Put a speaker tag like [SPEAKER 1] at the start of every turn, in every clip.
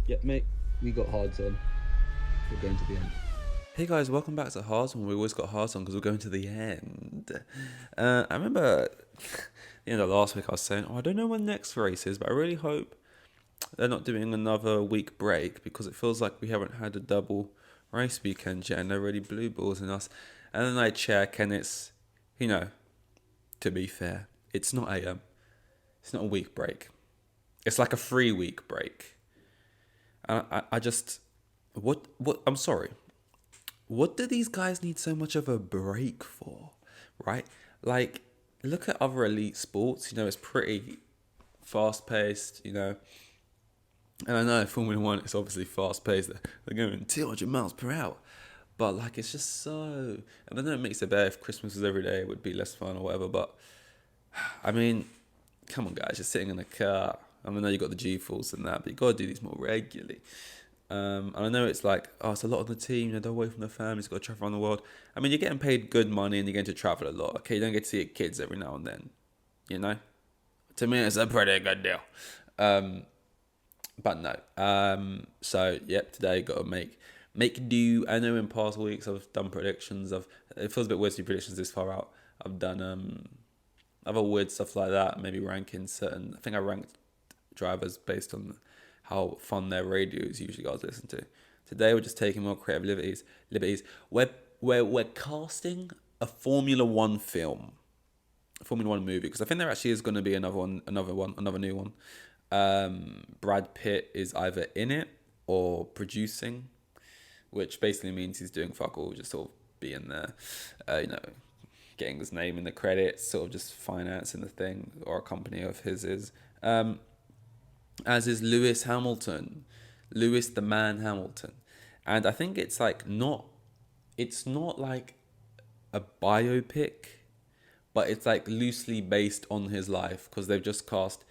[SPEAKER 1] Yeah, mate, we got hards on. We're going to the end.
[SPEAKER 2] Hey guys, welcome back to Hearts On. We always got Hearts On because we're going to the end. I remember, last week I was saying, I don't know when next race is, but I really hope they're not doing another week break because it feels like we haven't had a double race weekend yet and they're really blue balls in us. And then I check and it's, you know, to be fair, it's not a week break. It's like a 3 week break. I just, I'm sorry. What do these guys need so much of a break for, right? Like, look at other elite sports. It's pretty fast paced. And I know Formula One is obviously fast paced. They're going 200 miles per hour, but like it's just so. And I know it makes it better if Christmas was every day. It would be less fun or whatever. But I mean, come on, guys, you're sitting in a car. I know you got the G force and that, but you got to do these more regularly. And I know it's like, it's a lot of the team, they're away from their families, got to travel around the world. I mean, you're getting paid good money and you're going to travel a lot. Okay, you don't get to see your kids every now and then, you know? To me, it's a pretty good deal. Um, but no. So, yep, today got to make do. I know in past weeks I've done predictions. It feels a bit weird to do predictions this far out. I've done other weird stuff like that, maybe ranking certain. I think I ranked drivers based on how fun their radios usually guys listen to. Today we're just taking more creative liberties. We're casting a Formula One film, a Formula One movie, because I think there actually is going to be another new one. Brad Pitt is either in it or producing, which basically means he's doing fuck all, just sort of being there, getting his name in the credits, sort of just financing the thing, or a company of his is. As is Lewis Hamilton, Lewis the Man Hamilton, and I think it's not like a biopic, but it's like loosely based on his life because they've just cast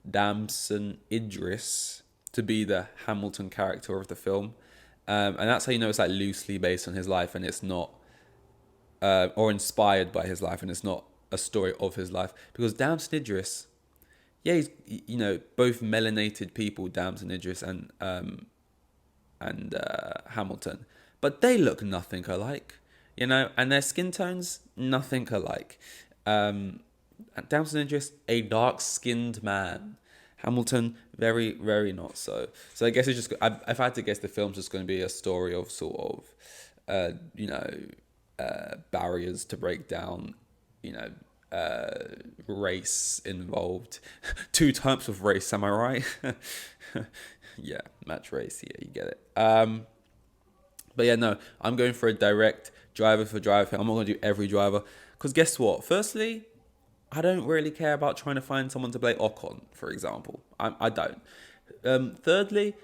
[SPEAKER 2] Damson Idris to be the Hamilton character of the film, and that's how you know it's like loosely based on his life and it's not, or inspired by his life and it's not a story of his life because Damson Idris, yeah, he's both melanated people, Damson Idris and Hamilton, but they look nothing alike, and their skin tones nothing alike. Um, Damson Idris, a dark-skinned man. Hamilton, very, very not so. So I guess it's just. If I had to guess, the film's just going to be a story of sort of, barriers to break down, you know, race involved. Two types of race, am I right? Yeah, match race. Yeah, you get it. But yeah, no, I'm going for a direct driver for driver thing. I'm not going to do every driver because guess what? Firstly, I don't really care about trying to find someone to play Ocon, for example. I don't. Thirdly,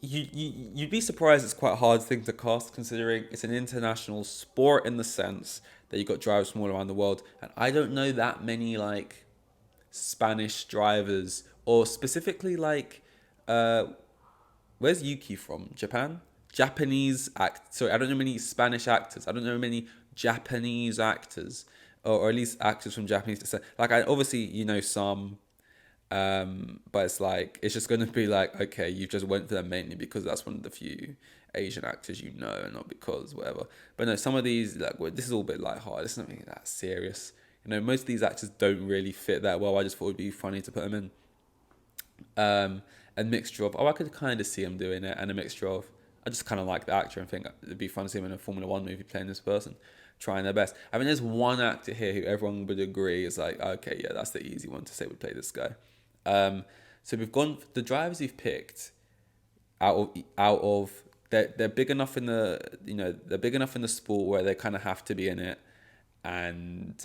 [SPEAKER 2] you'd be surprised it's quite a hard thing to cast considering it's an international sport in the sense that you've got drivers from all around the world. And I don't know that many like Spanish drivers or specifically like uh where's Yuki from? Japan? Japanese act. Sorry, I don't know many Spanish actors. I don't know many Japanese actors, or at least actors from Japanese descent. Like I obviously some, but it's like it's just gonna be like okay, you just went for them mainly because that's one of the few Asian actors and not because whatever. But no, some of these like this is all a bit lighthearted. It's nothing that serious. Most of these actors don't really fit that well. I just thought it'd be funny to put them in. A mixture of I could kind of see him doing it, and a mixture of I just kind of like the actor and think it'd be fun to see him in a Formula One movie playing this person, trying their best. I mean, there's one actor here who everyone would agree is like, okay, yeah, that's the easy one to say would play this guy. So we've gone the drivers we've picked out of they're big enough in the they're big enough in the sport where they kind of have to be in it, and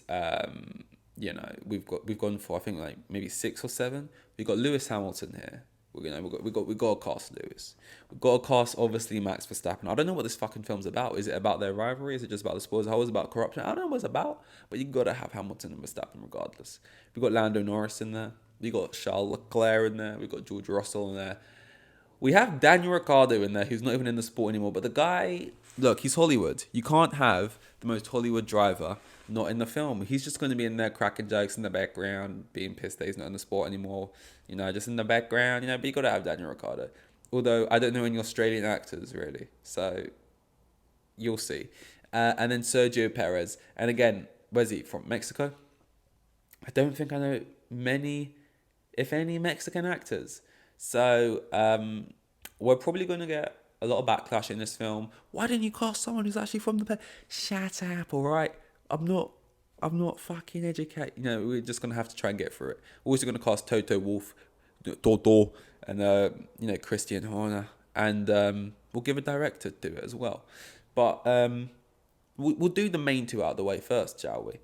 [SPEAKER 2] we've gone for I think like maybe 6 or 7. We've got Lewis Hamilton here. We got to cast Lewis. We've got to cast obviously Max Verstappen. I don't know what this fucking film's about. Is it about their rivalry? Is it just about the sport as a whole? Is it about corruption? I don't know what it's about. But you got to have Hamilton and Verstappen regardless. We've got Lando Norris in there. We got Charles Leclerc in there. We got George Russell in there. We have Daniel Ricciardo in there, who's not even in the sport anymore. But the guy, look, he's Hollywood. You can't have the most Hollywood driver not in the film. He's just going to be in there cracking jokes in the background, being pissed that he's not in the sport anymore. Just in the background. But you got to have Daniel Ricciardo. Although I don't know any Australian actors really, so you'll see. And then Sergio Perez, and again, where's he from? Mexico. I don't think I know many, if any, Mexican actors. So we're probably going to get a lot of backlash in this film. Why didn't you cast someone who's actually from the? Shut up, all right. I'm not. I'm not fucking educated. You know, we're just gonna have to try and get through it. We're also gonna cast Toto Wolff, Toto, and Christian Horner, and we'll give a director to it as well. But we'll do the main two out of the way first, shall we?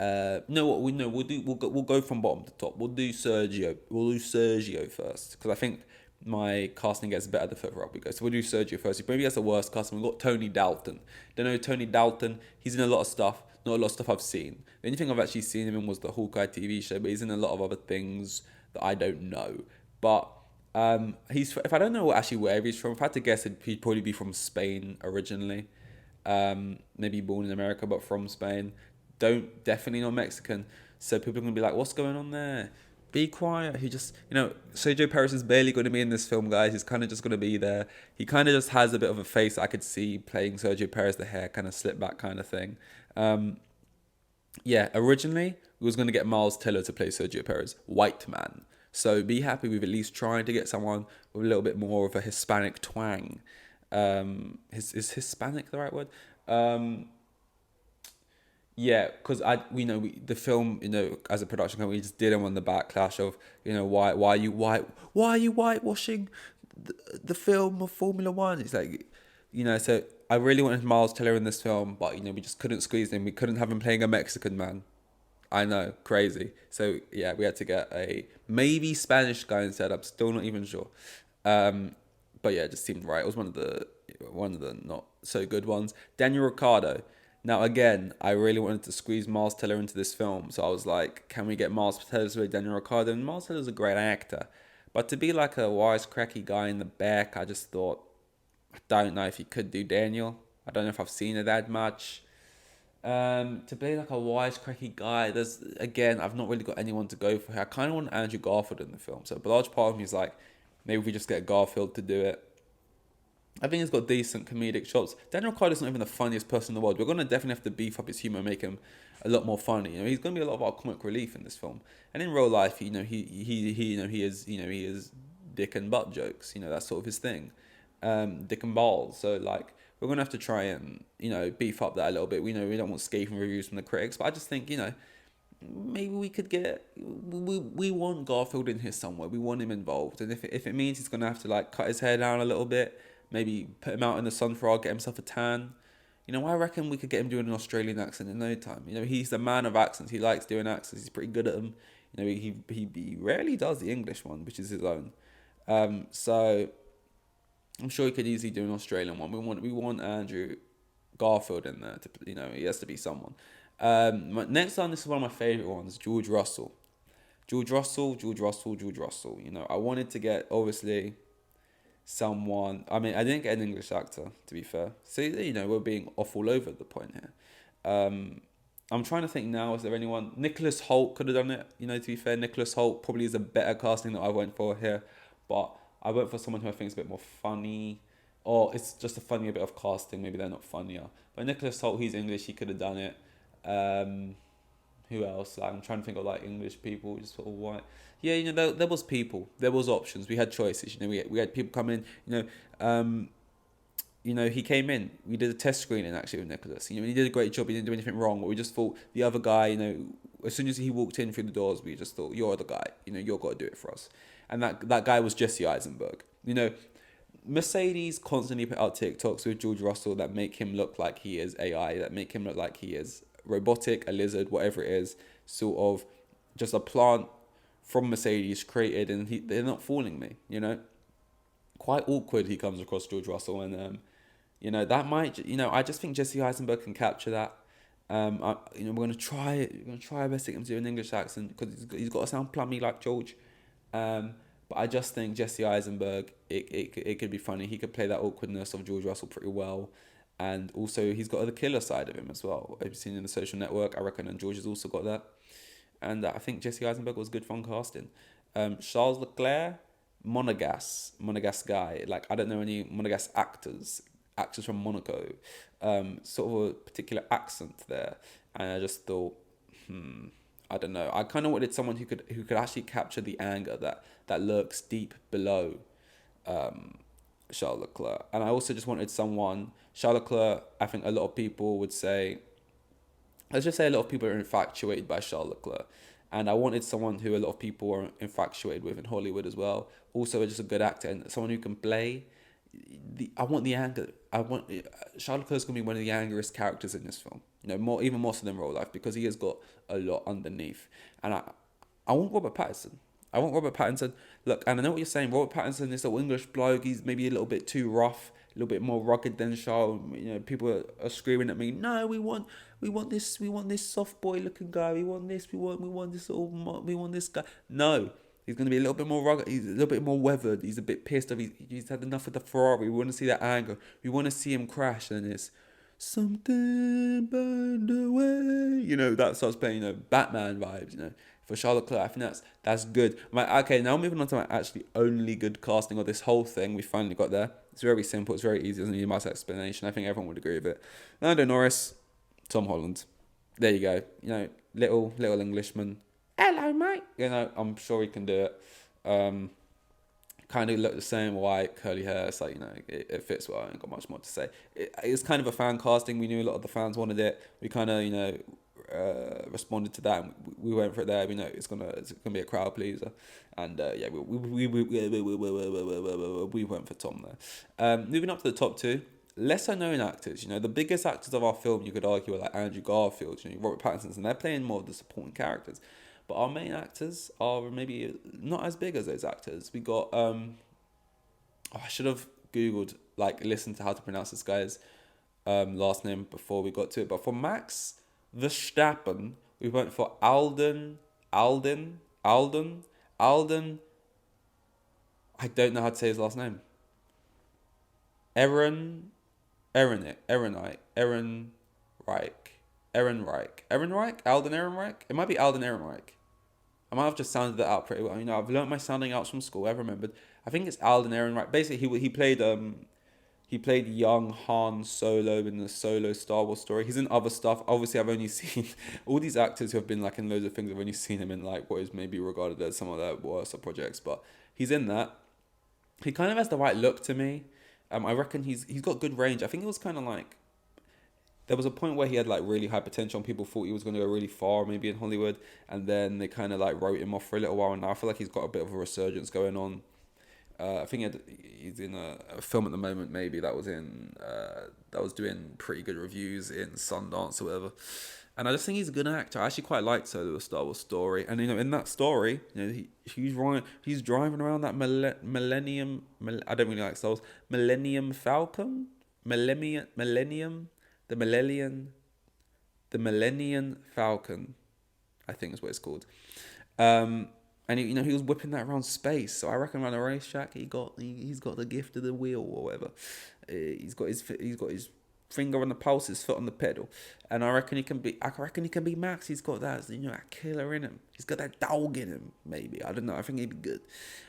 [SPEAKER 2] No, what we know we'll go from bottom to top. We'll do Sergio. We'll do Sergio first because I think my casting gets better the further up we go. So we'll do Sergio first. Maybe that's the worst casting. We've got Tony Dalton. Don't know Tony Dalton. He's in a lot of stuff. Not a lot of stuff I've seen. The only thing I've actually seen him in was the Hawkeye TV show, but he's in a lot of other things that I don't know. But he's, if I don't know actually where he's from, if I had to guess, he'd probably be from Spain originally. Maybe born in America, but from Spain. Definitely not Mexican. So people are going to be like, what's going on there? Be quiet. He just, Sergio Perez is barely going to be in this film, guys. He's kind of just going to be there. He kind of just has a bit of a face I could see playing Sergio Perez, the hair kind of slip back kind of thing. Originally, we was going to get Miles Teller to play Sergio Perez, white man. So be happy with at least trying to get someone with a little bit more of a Hispanic twang. Is Hispanic the right word? Because the film, as a production company, we just didn't want the backlash of, why are you whitewashing the film of Formula One? It's like, so I really wanted Miles Teller in this film, but we just couldn't squeeze him. We couldn't have him playing a Mexican man. I know, crazy. So yeah, we had to get a maybe Spanish guy instead. I'm still not even sure. But yeah, it just seemed right. It was one of the not so good ones. Daniel Ricciardo. Now again, I really wanted to squeeze Miles Teller into this film, so I was like, can we get Miles Teller to play Daniel Ricciardo? And Miles Teller's a great actor, but to be like a wisecracky guy in the back, I just thought, I don't know if he could do Daniel. I don't know if I've seen it that much. To play like a wisecracky guy, I've not really got anyone to go for here. I kind of want Andrew Garfield in the film, so a large part of me is like, maybe we just get Garfield to do it. I think he's got decent comedic chops. Daniel Ricciardo's not even the funniest person in the world. We're gonna definitely have to beef up his humor, make him a lot more funny. He's gonna be a lot of our comic relief in this film. And in real life, he is dick and butt jokes. That's sort of his thing, dick and balls. So like, we're gonna have to try and beef up that a little bit. We don't want scathing reviews from the critics, but I just think maybe we could get. We want Garfield in here somewhere. We want him involved, and if it means he's gonna have to like cut his hair down a little bit. Maybe put him out in the sun for a while, get himself a tan. I reckon we could get him doing an Australian accent in no time. He's the man of accents. He likes doing accents. He's pretty good at them. He rarely does the English one, which is his own. So I'm sure he could easily do an Australian one. We want Andrew Garfield in there. He has to be someone. Next on, this is one of my favorite ones, George Russell. George Russell. I wanted to get obviously someone. I mean, I didn't get an English actor, to be fair. So we're being off all over the point here. I'm trying to think now. Is there anyone? Nicholas Hoult could have done it. To be fair, Nicholas Hoult probably is a better casting that I went for here. But I went for someone who I think is a bit more funny, or it's just a funnier bit of casting. Maybe they're not funnier. But Nicholas Hoult, he's English. He could have done it. Who else? I'm trying to think of like English people, just sort of white. Yeah, there was people. There was options. We had choices. We had people come in. He came in. We did a test screening actually with Nicholas. He did a great job. He didn't do anything wrong. But we just thought the other guy. As soon as he walked in through the doors, we just thought, you're the guy. You're got to do it for us. And that guy was Jesse Eisenberg. Mercedes constantly put out TikToks with George Russell that make him look like he is AI. That make him look like he is robotic, a lizard, whatever it is, sort of just a plant from Mercedes created, and they're not fooling me, Quite awkward he comes across, George Russell, and that might, I just think Jesse Eisenberg can capture that. We're gonna try it. We're gonna try our best to get him to do an English accent because he's got to sound plummy like George. But I just think Jesse Eisenberg, it could be funny. He could play that awkwardness of George Russell pretty well. And also, he's got the killer side of him as well. I've seen in The Social Network, I reckon, and George has also got that. And I think Jesse Eisenberg was good fun casting. Charles Leclerc, Monegasque guy. Like, I don't know any Monegasque actors from Monaco. Sort of a particular accent there, and I just thought, I don't know. I kind of wanted someone who could actually capture the anger that lurks deep below Charles Leclerc, and I also just wanted someone. Charles Leclerc, I think a lot of people would say, let's just say a lot of people are infatuated by Charles Leclerc. And I wanted someone who a lot of people are infatuated with in Hollywood as well. Also, just a good actor and someone who can play. I want the anger. Charles Leclerc's gonna be one of the angriest characters in this film. Even more so than real life, because he has got a lot underneath. And I want Robert Pattinson. I want Robert Pattinson. Look, and I know what you're saying. Robert Pattinson is an English bloke. He's maybe a little bit too rough, a little bit more rugged than Charles. People are screaming at me. No, we want this soft boy looking guy. We want this. We want this guy. No, he's going to be a little bit more rugged. He's a little bit more weathered. He's a bit pissed off. He's had enough of the Ferrari. We want to see that anger. We want to see him crash, and it's something burned away. That starts playing, Batman vibes. For Charles Leclerc, I think that's good. Okay, now moving on to my actually only good casting of this whole thing. We finally got there. It's very simple. It's very easy. It doesn't need much explanation. I think everyone would agree with it. Lando Norris, Tom Holland. There you go. Little Englishman. Hello, mate. I'm sure he can do it. Kind of look the same, white, curly hair. It's like, it fits well. I ain't got much more to say. It's kind of a fan casting. We knew a lot of the fans wanted it. We kind of, responded to that, and we went for it there. We know it's gonna be a crowd pleaser, and we went for Tom there. Moving up to the top two, lesser known actors. The biggest actors of our film, you could argue, are like Andrew Garfield, Robert Pattinson, and they're playing more of the supporting characters. But our main actors are maybe not as big as those actors. We got I should have googled, listened to how to pronounce this guy's last name before we got to it. But for Max Verstappen, we went for Alden. I don't know how to say his last name. Aaron Reich. Alden Ehrenreich? It might be Alden Ehrenreich. I might have just sounded that out pretty well. I've learnt my sounding outs from school. I've remembered. I think it's Alden Ehrenreich. Basically, he played young Han Solo in the Solo Star Wars story. He's in other stuff. Obviously, I've only seen all these actors who have been in loads of things. I've only seen him in what is maybe regarded as some of their worst projects, but he's in that. He kind of has the right look to me. I reckon he's got good range. I think it was kind of there was a point where he had really high potential, and people thought he was going to go really far, maybe in Hollywood, and then they kind of wrote him off for a little while. And now I feel like he's got a bit of a resurgence going on. I think he's in a film at the moment, maybe that was doing pretty good reviews in Sundance or whatever. And I just think he's a good actor. I actually quite liked Solo: A Star Wars Story, and in that story, he's driving around that Millennium. I don't really like Star Wars. Millennium Falcon, Millennium, the Millennium Falcon, I think is what it's called. And he was whipping that around space. So I reckon around a racetrack, he's got the gift of the wheel or whatever. He's got his finger on the pulse, his foot on the pedal, and I reckon he can be Max. He's got that that killer in him. He's got that dog in him. Maybe, I don't know. I think he'd be good.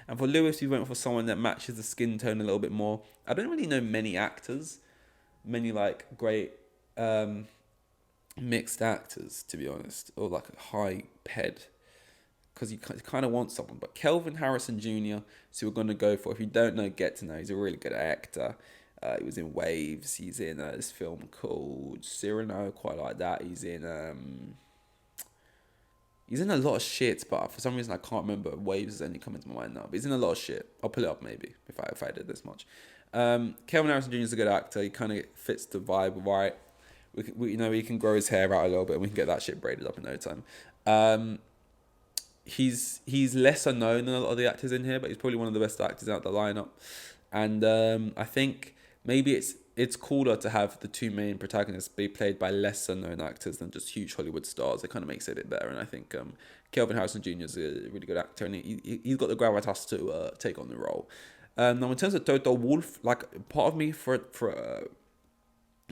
[SPEAKER 2] And for Lewis, we went for someone that matches the skin tone a little bit more. I don't really know many actors, many great mixed actors, to be honest, or a high ped. Because you kind of want someone. But Kelvin Harrison Jr., so we're going to go for. If you don't know, get to know. He's a really good actor. He was in Waves. He's in this film called Cyrano, quite like that. He's in a lot of shit, but for some reason I can't remember. Waves is only coming to my mind now. But he's in a lot of shit. I'll pull it up maybe if I did this much. Kelvin Harrison Jr. is a good actor. He kind of fits the vibe right. We can grow his hair out a little bit, and we can get that shit braided up in no time. He's lesser known than a lot of the actors in here, but he's probably one of the best actors out the lineup. And I think maybe it's cooler to have the two main protagonists be played by lesser known actors than just huge Hollywood stars. It kind of makes it a bit better. And I think Kelvin Harrison Jr. is a really good actor, and he's got the gravitas to take on the role. Now, in terms of Toto Wolff, part of me for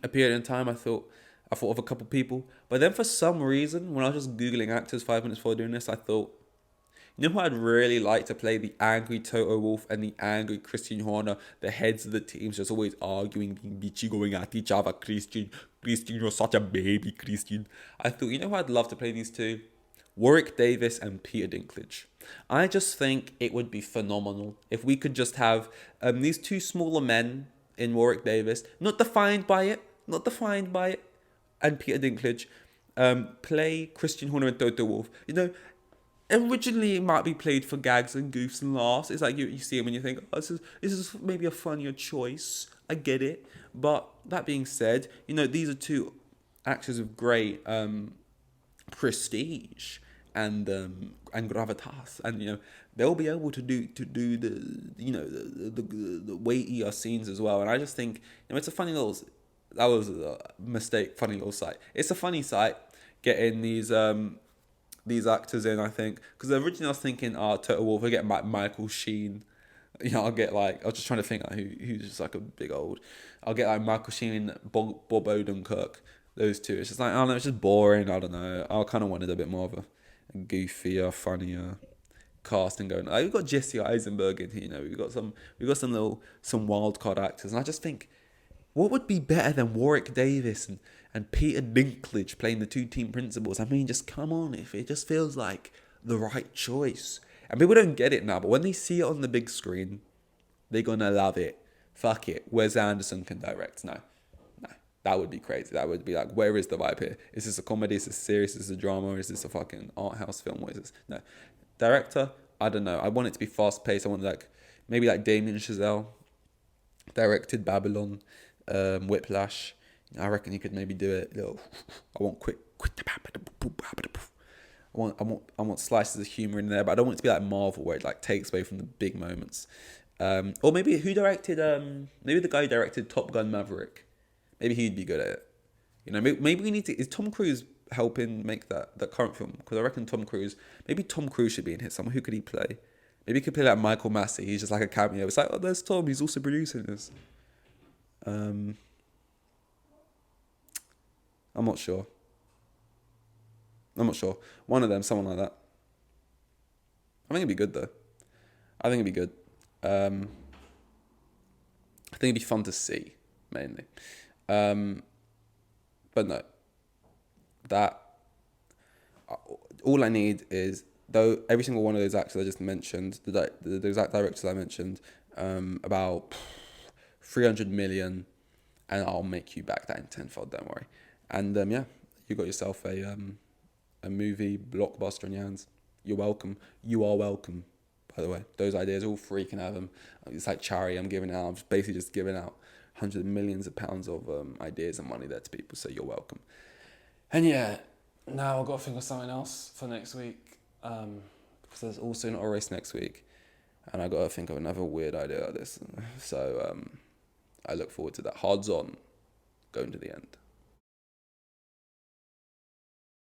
[SPEAKER 2] a period in time, I thought of a couple people, but then for some reason, when I was just Googling actors 5 minutes before doing this, I thought, You know who I'd really like to play? The angry Toto Wolff and the angry Christian Horner, the heads of the teams, just always arguing, being bitchy, going at each other. Christian, you're such a baby, Christian. I thought, you know who I'd love to play these two? Warwick Davis and Peter Dinklage. I just think it would be phenomenal if we could just have these two smaller men in Warwick Davis, not defined by it, and Peter Dinklage play Christian Horner and Toto Wolff. You know, originally it might be played for gags and goofs and laughs. It's like you see him and you think, oh, this is maybe a funnier choice. I get it. But that being said, you know, these are two actors of great prestige and gravitas, and you know they'll be able to do the you know the weightier scenes as well. And I just think, you know, it's a funny little, that was a mistake, funny little site. It's a funny site getting these actors in, I think, because originally I was thinking, Total Wolf, I get Michael Sheen. You know, I was just trying to think like who's just like a big old. I'll get like Michael Sheen, Bob Odenkirk, those two. It's just like, I don't know, it's just boring. I don't know. I kind of wanted a bit more of a goofier, funnier casting going. Like, we've got Jesse Eisenberg in here. You know, we've got some wild card actors, and I just think, what would be better than Warwick Davis and Peter Dinklage playing the two team principals? I mean, just come on, if it just feels like the right choice. And people don't get it now, but when they see it on the big screen, they're gonna love it. Fuck it. Wes Anderson can direct. No. That would be crazy. That would be like, where is the vibe here? Is this a comedy? Is this serious? Is this a drama? Or is this a fucking art house film? What is this? No. Director, I don't know. I want it to be fast paced. I want maybe like Damien Chazelle directed Babylon, Whiplash. I reckon he could maybe do it. I want quick. I want slices of humor in there, but I don't want it to be like Marvel where it like takes away from the big moments. Or maybe who directed? Maybe the guy who directed Top Gun Maverick. Maybe he'd be good at it. You know, maybe we need to. Is Tom Cruise helping make that current film? Because I reckon Tom Cruise should be in here. Someone, who could he play? Maybe he could play like Michael Massey. He's just like a cameo. It's like, oh, there's Tom. He's also producing this. I'm not sure. One of them, someone like that. I think it'd be good though. I think it'd be good. I think it'd be fun to see, mainly. But no, that all I need is, though, every single one of those actors I just mentioned, the exact directors I mentioned, about 300 million, and I'll make you back that in tenfold. Don't worry. And yeah, you got yourself a movie blockbuster in your hands. You're welcome. You are welcome. By the way, those ideas all free. Can have them. It's like charity. I'm giving out. I'm basically just giving out hundreds of millions of pounds of ideas and money there to people. So you're welcome. And yeah, now I've got to think of something else for next week. Because there's also not a race next week, and I got to think of another weird idea like this. So I look forward to that. Hards on, going to the end.